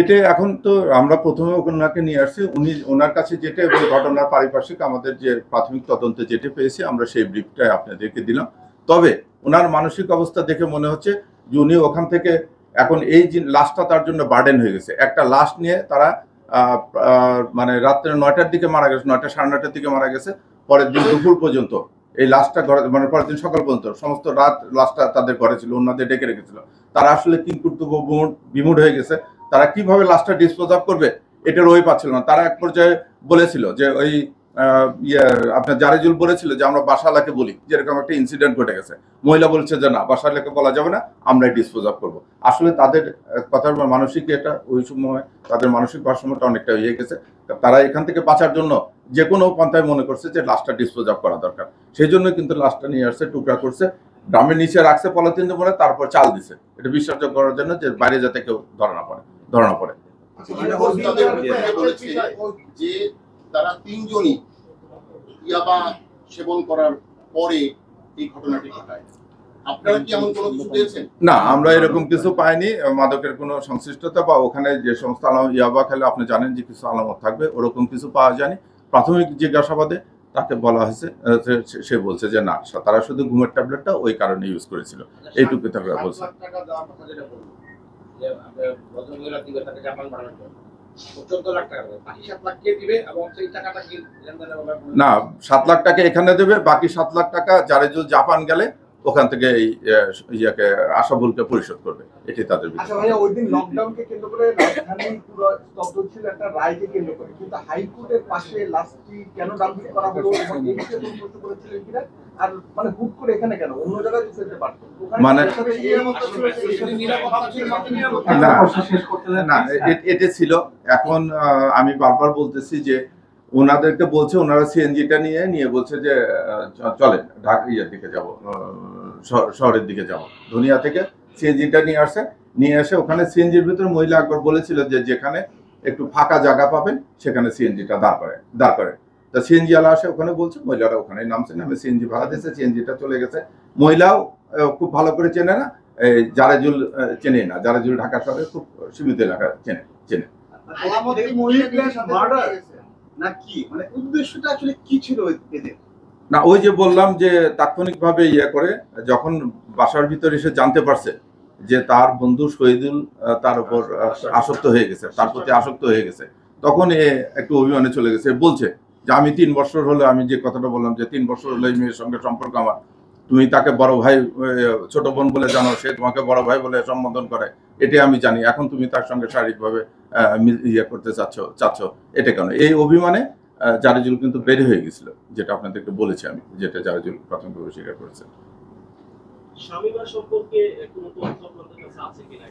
এটা এখন তো আমরা প্রথমে ওনাকে নিয়ে আসছি, ওনার কাছে যেটা এবং ঘটনার পারিপার্শ্বিক আমাদের যে প্রাথমিক তদন্তে যেটা পেয়েছি আমরা সেই ব্রিফটাই আপনাদেরকে দিলাম। তবে ওনার মানসিক অবস্থা দেখে মনে হচ্ছে যে উনি ওখান থেকে এখন এই যে লাশটা তার জন্য বার্ডেন হয়ে গেছে। একটা লাশ নিয়ে তারা মানে রাত্রে 9টার দিকে মারা গেছে, 9টা সাড়ে 9টার দিকে মারা গেছে। পরের দিন দুপুর পর্যন্ত এই লাশটা ঘরে, মানে পরের দিন সকাল পর্যন্ত সমস্ত রাত লাশটা তাদের ঘরে ছিল, অন্যদের ডেকে রেখেছিল। তারা আসলে কি কর্তব্য বিমূঢ় হয়ে গেছে, তারা কিভাবে লাশটা ডিসপোজ অফ করবে এটার ওই পাচ্ছিল না। তারা এক পর্যায়ে বলেছিল যে ওই আপনার জারেজুল বলেছিল যে আমরা বাসালাকে বলি যেরকম একটা ইনসিডেন্ট ঘটে গেছে। মহিলা বলছে যে না, বাসালাকে বলা যাবে না, আমরাই ডিসপোজ অফ করবো। আসলে তাদের কথার মানসিক এটা ওই সময় তাদের মানসিক ভারসাম্যটা অনেকটা হয়ে গেছে। তারা এখান থেকে বাঁচার জন্য যে কোনো পন্থায় মনে করছে যে লাশটা ডিসপোজ অফ করা দরকার। সেই জন্য কিন্তু লাশটা নিয়ে আসছে, টুকরা করছে, ড্রামের নিচে রাখছে পলিথিন দিয়ে, তারপর চাল দিছে এটা বিশ্বাসযোগ্য করার জন্য যে বাইরে যাতে কেউ ধরা না পড়ে। যে তারা তিনজনই ইয়াবা সেবন করার পরে এই ঘটনাটি ঘটায়, আপনারা কি এমন কোনো কিছু পেয়েছেন? না, আমরা এরকম কিছু পাইনি। মাদকের কোনো সংশ্লিষ্টতা বা ওখানে যে সমস্ত ইয়াবা খেলে আপনি জানেন যে কিছু আলামত থাকবে, ওরকম কিছু পাওয়া যায়নি। প্রাথমিক জিজ্ঞাসাবাদে তাকে বলা হয়েছে, সে বলছে যে না, তারা শুধু ঘুমের ট্যাবলেটটা ওই কারণে ইউজ করেছিল, এইটুকু তারা বলছে। না, 7 লাখ টাকা এখানে দেবে, বাকি 7 লাখ টাকা জারেজুল জাপান গেলে ওখান থেকে এই ইয়াকে আশাবুলকে পরিশোধ করবে, এটি তাদের বিষয়। আচ্ছা ভাইয়া, ওই দিন লকডাউনকে কেন্দ্র করে রাজধানী পুরো স্তব্ধ ছিল একটা রায়কে কেন্দ্র করে, কিন্তু হাইকোর্টের পাশে লাস্টটি কেন ডাম্পিং করা হলো এবং এই বিষয়ে কোনো প্রশ্ন করেছিলেন কিনা? আর মানে হুট করে এখানে কেন, অন্য জায়গায় তো ফেলতে পারতো, মানে না, এটা ছিল। এখন আমি বারবার বলতেছি যে ওনাদেরকে বলছে, ওনারা সিএনজিটা নিয়ে বলছে যে চলেন ইয়ের দিকে যাব, শহরের দিকে যাব। ধনিয়া থেকে সিএনজিটা নিয়ে আসে ওখানে সিএনজির ভিতরে মহিলা একবার বলেছিল যে যেখানে একটু ফাঁকা জায়গা পাবেন সেখানে সিএনজিটা দাঁড় করে। তা সিএনজি আলা আসে ওখানে, বলছে মহিলারা ওখানে নামছে, নামে সিএনজি ভাড়া দিয়েছে, সিএনজিটা চলে গেছে। মহিলাও খুব ভালো করে চেনে না, জারেজুল চেনে না, জারেজুল ঢাকা শহরে খুব সীমিত এলাকা চেনে। না, ওই যে বললাম যে তাৎক্ষণিকভাবে করে যখন বাসার ভিতরে এসে জানতে পারছে যে তার বন্ধু শহীদুল তার উপর আসক্ত হয়ে গেছে, তার প্রতি আসক্ত হয়ে গেছে, তখন একটু অভিমানে চলে গেছে। বলছে যে আমি 3 বছর হলো, আমি যে কথাটা বললাম যে 3 বছর হলো এই মেয়ের সঙ্গে সম্পর্ক আমার, তুমি তাকে বড় ভাই ছোট বোন বলে জানো, সে তোমাকে বড় ভাই বলে সম্বোধন করে, এটা আমি জানি, এখন তুমি তার সঙ্গে শারীরিকভাবে করতে চাচ্ছ, এটা কেন? এই অভিমানে জারেজুল কিন্তু বের হয়ে গেছিল, যেটা আপনাদেরকে বলেছি আমি, যেটা জারেজুল প্রাথমিকভাবে স্বীকার করেছে। স্বামী সম্পর্কে কোনো তথ্য আপনাদের কাছে আছে কিনা?